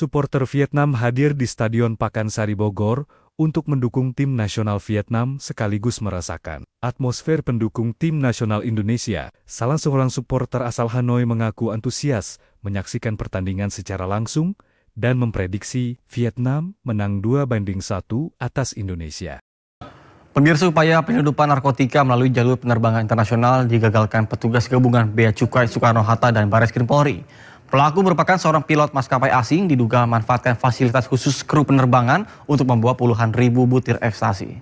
supporter Vietnam hadir di Stadion Pakansari Bogor untuk mendukung tim nasional Vietnam sekaligus merasakan atmosfer pendukung tim nasional Indonesia. Salah seorang supporter asal Hanoi mengaku antusias menyaksikan pertandingan secara langsung dan memprediksi Vietnam menang 2-1 atas Indonesia. Pemirsa, upaya penyelundupan narkotika melalui jalur penerbangan internasional digagalkan petugas gabungan Bea Cukai Soekarno-Hatta dan Barreskrim Polri. Pelaku merupakan seorang pilot maskapai asing diduga memanfaatkan fasilitas khusus kru penerbangan untuk membawa puluhan ribu butir ekstasi.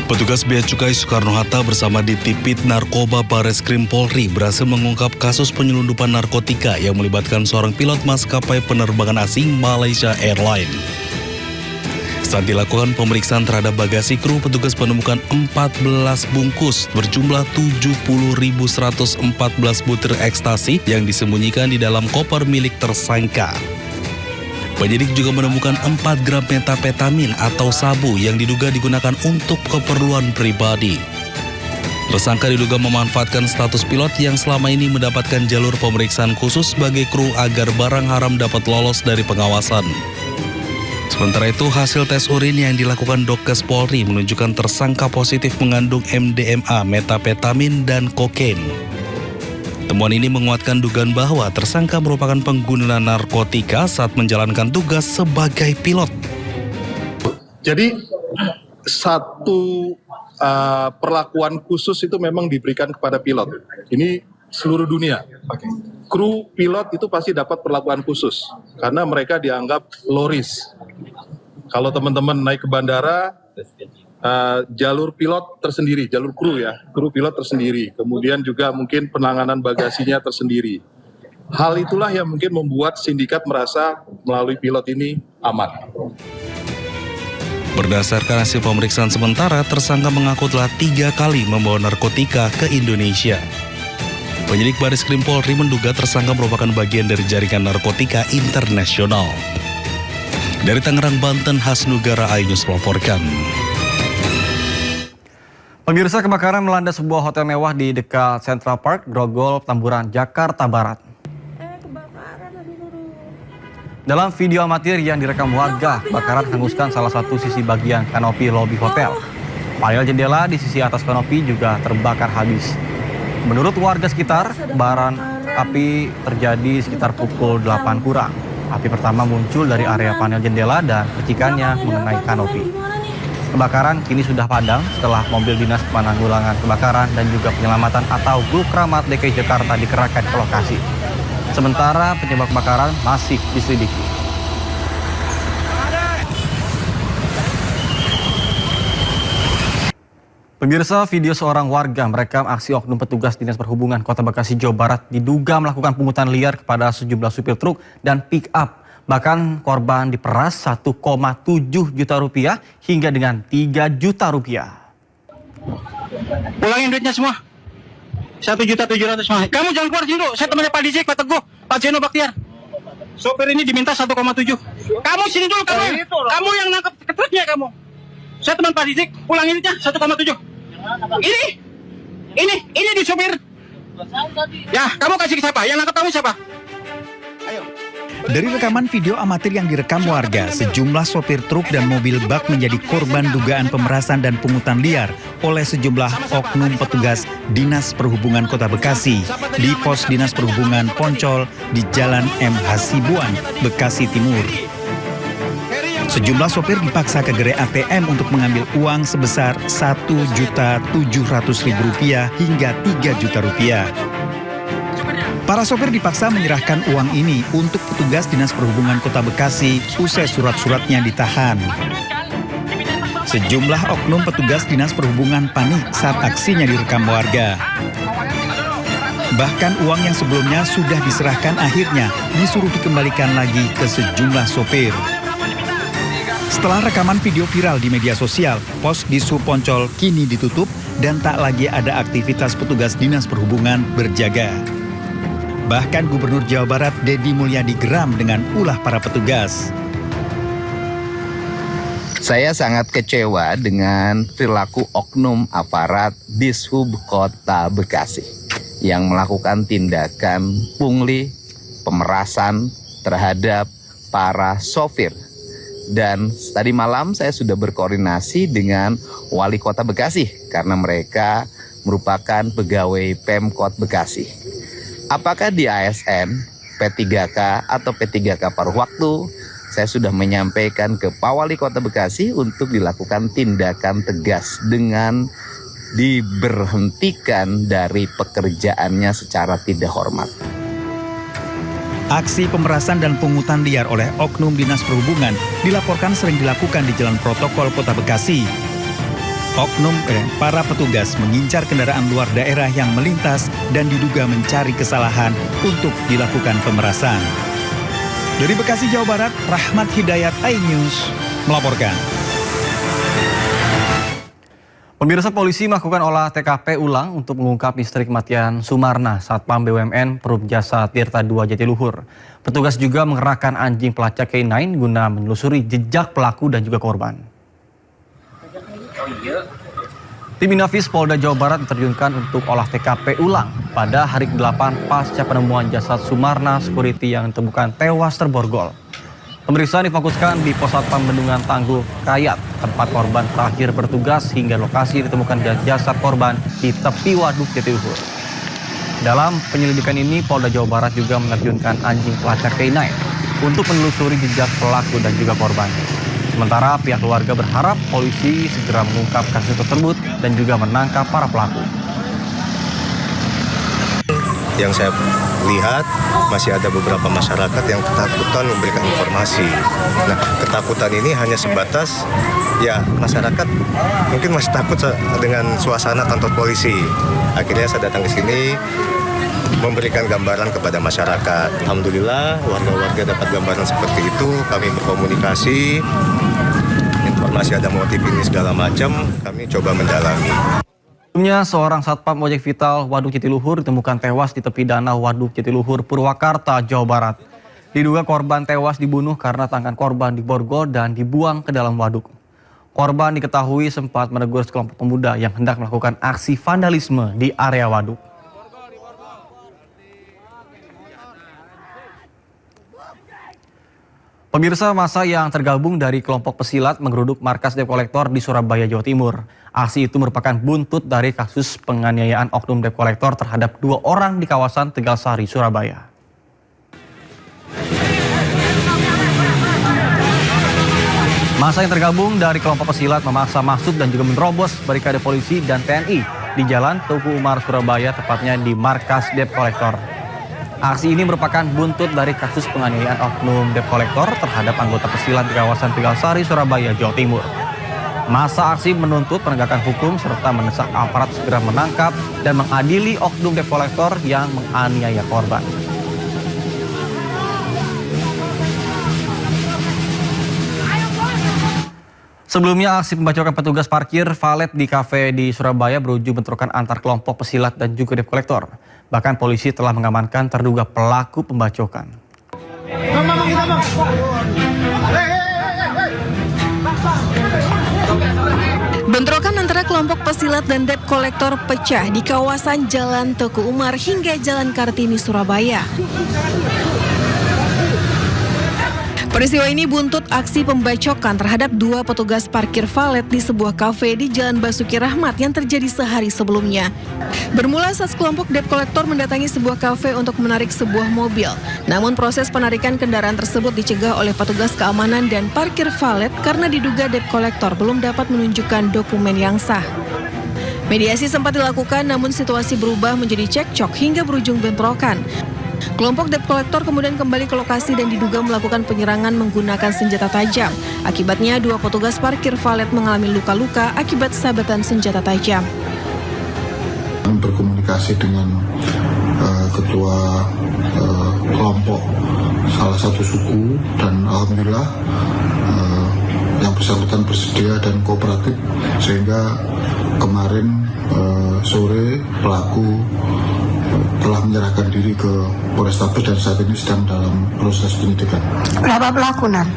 Petugas Bea Cukai Soekarno-Hatta bersama Ditipid Narkoba Barreskrim Polri berhasil mengungkap kasus penyelundupan narkotika yang melibatkan seorang pilot maskapai penerbangan asing Malaysia Airlines. Saat dilakukan pemeriksaan terhadap bagasi kru, petugas menemukan 14 bungkus berjumlah 70.114 butir ekstasi yang disembunyikan di dalam koper milik tersangka. Penyidik juga menemukan 4 gram metapetamin atau sabu yang diduga digunakan untuk keperluan pribadi. Tersangka diduga memanfaatkan status pilot yang selama ini mendapatkan jalur pemeriksaan khusus sebagai kru agar barang haram dapat lolos dari pengawasan. Sementara itu, hasil tes urin yang dilakukan Dokes Polri menunjukkan tersangka positif mengandung MDMA, metapetamin, dan kokain. Temuan ini menguatkan dugaan bahwa tersangka merupakan pengguna narkotika saat menjalankan tugas sebagai pilot. Jadi, satu perlakuan khusus itu memang diberikan kepada pilot. Ini seluruh dunia. Kru pilot itu pasti dapat perlakuan khusus karena mereka dianggap low risk. Kalau teman-teman naik ke bandara, jalur pilot tersendiri, jalur kru ya, kru pilot tersendiri. Kemudian juga mungkin penanganan bagasinya tersendiri. Hal itulah yang mungkin membuat sindikat merasa melalui pilot ini aman. Berdasarkan hasil pemeriksaan sementara, tersangka mengaku telah 3 kali membawa narkotika ke Indonesia. Penyidik Barreskrim Polri menduga tersangka merupakan bagian dari jaringan narkotika internasional. Dari Tangerang, Banten, Hasnugara Ainus melaporkan. Pemirsa, kebakaran melanda sebuah hotel mewah di dekat Central Park, Grogol, Tamburan, Jakarta Barat. Dalam video amatir yang direkam warga, kebakaran menghanguskan salah satu sisi bagian kanopi lobi hotel. Panel jendela di sisi atas kanopi juga terbakar habis. Menurut warga sekitar, kobaran api terjadi sekitar pukul 8 kurang. Api pertama muncul dari area panel jendela dan percikannya mengenai kanopi. Kebakaran kini sudah padam setelah mobil dinas penanggulangan kebakaran dan juga penyelamatan atau Gulkramat DKI Jakarta dikerahkan ke lokasi. Sementara penyebab kebakaran masih diselidiki. Pemirsa, video seorang warga merekam aksi oknum petugas Dinas Perhubungan Kota Bekasi, Jawa Barat diduga melakukan pungutan liar kepada sejumlah supir truk dan pick-up. Bahkan korban diperas 1,7 juta rupiah hingga dengan 3 juta rupiah. Pulangin duitnya semua. 1.700.000 semua. Kamu jangan keluar dulu. Saya temannya Pak Dizik, Pak Teguh, Pak Zeno Baktiar. Sopir ini diminta 1,7. Kamu sini dulu kamu. Kamu yang nangkep truknya kamu. Saya teman Pak Dizik, pulangin duitnya 1,7. Ini di sopir. Ya, kamu kasih ke siapa? Yang nangkep kamu siapa? Ayo. Dari rekaman video amatir yang direkam warga, sejumlah sopir truk dan mobil bak menjadi korban dugaan pemerasan dan pungutan liar oleh sejumlah oknum petugas Dinas Perhubungan Kota Bekasi di pos Dinas Perhubungan Poncol di Jalan M. Hasibuan, Bekasi Timur. Sejumlah sopir dipaksa ke gerai ATM untuk mengambil uang sebesar Rp1.700.000 hingga Rp3 juta. Para sopir dipaksa menyerahkan uang ini untuk petugas Dinas Perhubungan Kota Bekasi usai surat-suratnya ditahan. Sejumlah oknum petugas Dinas Perhubungan panik saat aksinya direkam warga. Bahkan uang yang sebelumnya sudah diserahkan akhirnya disuruh dikembalikan lagi ke sejumlah sopir. Setelah rekaman video viral di media sosial, pos Dishub Poncol kini ditutup dan tak lagi ada aktivitas petugas Dinas Perhubungan berjaga. Bahkan Gubernur Jawa Barat Deddy Mulyadi geram dengan ulah para petugas. Saya sangat kecewa dengan perilaku oknum aparat Dishub Kota Bekasi. yang melakukan tindakan pungli, pemerasan terhadap para sopir. Dan tadi malam saya sudah berkoordinasi dengan Wali Kota Bekasi karena mereka merupakan pegawai Pemkot Bekasi. Apakah di ASN, P3K atau P3K paruh waktu, saya sudah menyampaikan ke Pak Wali Kota Bekasi untuk dilakukan tindakan tegas dengan diberhentikan dari pekerjaannya secara tidak hormat. Aksi pemerasan dan pungutan liar oleh oknum Dinas Perhubungan dilaporkan sering dilakukan di Jalan Protokol Kota Bekasi. Para petugas mengincar kendaraan luar daerah yang melintas dan diduga mencari kesalahan untuk dilakukan pemerasan. Dari Bekasi, Jawa Barat, Rahmat Hidayat, iNews melaporkan. Pemirsa, polisi melakukan olah TKP ulang untuk mengungkap misteri kematian Sumarna, Satpam BUMN Perum Jasa Tirta II Jatiluhur. Petugas juga mengerahkan anjing pelacak K9 guna menelusuri jejak pelaku dan juga korban. Tim Inafis Polda Jawa Barat diterjunkan untuk olah TKP ulang pada hari ke-8 pasca penemuan jasad Sumarna Security yang ditemukan tewas terborgol. Pemeriksaan difokuskan di Pos Satpam Bendungan Tangguh Kayat, tempat korban terakhir bertugas hingga lokasi ditemukan jasad korban di tepi waduk Jatiluhur. Dalam penyelidikan ini, Polda Jawa Barat juga menerjunkan anjing pelacak K9 untuk menelusuri jejak pelaku dan juga korban. Sementara pihak keluarga berharap polisi segera mengungkap kasus tersebut dan juga menangkap para pelaku. Yang saya lihat masih ada beberapa masyarakat yang ketakutan memberikan informasi. Nah, ketakutan ini hanya sebatas ya masyarakat mungkin masih takut dengan suasana kantor polisi. Akhirnya saya datang ke sini memberikan gambaran kepada masyarakat. Alhamdulillah warga-warga dapat gambaran seperti itu. Kami berkomunikasi, informasi ada motif ini segala macam, kami coba mendalami. Sebelumnya, seorang satpam ojek vital Waduk Jatiluhur ditemukan tewas di tepi danau Waduk Jatiluhur, Purwakarta, Jawa Barat. Diduga korban tewas dibunuh karena tangan korban diborgol dan dibuang ke dalam waduk. Korban diketahui sempat menegur sekelompok pemuda yang hendak melakukan aksi vandalisme di area waduk. Pemirsa, massa yang tergabung dari kelompok pesilat menggeruduk markas debt collector di Surabaya, Jawa Timur. Aksi itu merupakan buntut dari kasus penganiayaan oknum debt collector terhadap 2 orang di kawasan Tegalsari, Surabaya. Massa yang tergabung dari kelompok pesilat memaksa masuk dan juga menerobos barikade polisi dan TNI di Jalan Tuku Umar, Surabaya, tepatnya di markas debt collector. Aksi ini merupakan buntut dari kasus penganiayaan oknum debt collector terhadap anggota pesilat di kawasan Tegalsari, Surabaya, Jawa Timur. Massa aksi menuntut penegakan hukum serta mendesak aparat segera menangkap dan mengadili oknum debt collector yang menganiaya korban. Sebelumnya, aksi pembacokan petugas parkir valet di kafe di Surabaya berujung bentrokan antar kelompok pesilat dan juga debt collector. Bahkan polisi telah mengamankan terduga pelaku pembacokan. Bentrokan antara kelompok pesilat dan debt collector pecah di kawasan Jalan Teku Umar hingga Jalan Kartini, Surabaya. Peristiwa ini buntut aksi pembacokan terhadap 2 petugas parkir valet di sebuah kafe di Jalan Basuki Rahmat yang terjadi sehari sebelumnya. Bermula saat kelompok debt collector mendatangi sebuah kafe untuk menarik sebuah mobil. Namun proses penarikan kendaraan tersebut dicegah oleh petugas keamanan dan parkir valet karena diduga debt collector belum dapat menunjukkan dokumen yang sah. Mediasi sempat dilakukan namun situasi berubah menjadi cekcok hingga berujung bentrokan. Kelompok debt collector kemudian kembali ke lokasi dan diduga melakukan penyerangan menggunakan senjata tajam. Akibatnya 2 petugas parkir valet mengalami luka-luka akibat sabetan senjata tajam. Berkomunikasi dengan ketua kelompok salah satu suku dan alhamdulillah yang bersangkutan bersedia dan kooperatif sehingga kemarin sore pelaku telah menyerahkan diri ke Polrestabes dan saat ini sedang dalam proses penyidikan. Berapa pelaku, Nan?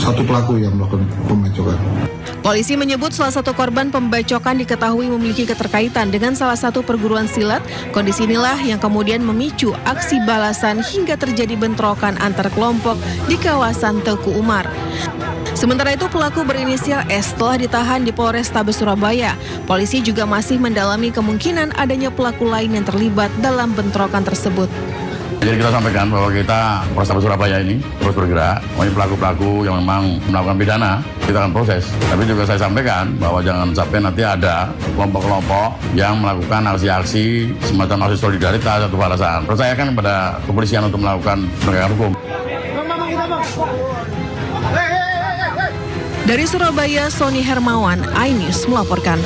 satu pelaku yang melakukan pembacokan. Polisi menyebut salah satu korban pembacokan diketahui memiliki keterkaitan dengan salah satu perguruan silat. Kondisi inilah yang kemudian memicu aksi balasan hingga terjadi bentrokan antar kelompok di kawasan Teguh Umar. Sementara itu pelaku berinisial S telah ditahan di Polrestabes Surabaya. Polisi juga masih mendalami kemungkinan adanya pelaku lain yang terlibat dalam bentrokan tersebut. Jadi kita sampaikan bahwa kita Polrestabes Surabaya ini terus bergerak. Ini pelaku-pelaku yang memang melakukan pidana, kita akan proses. Tapi juga saya sampaikan bahwa jangan sampai nanti ada kelompok-kelompok yang melakukan aksi-aksi semacam aksi solidaritas atau balasan. Percayakan kepada kepolisian untuk melakukan penegakan hukum. Dari Surabaya, Sony Hermawan, iNews melaporkan.